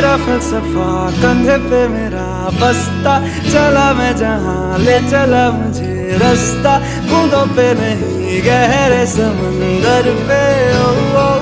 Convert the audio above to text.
का फलसफा कंधे पे मेरा बस्ता, चला मैं जहाँ ले चला मुझे रास्ता, बूंदों पे नहीं गहरे समंदर पे। ओ, ओ,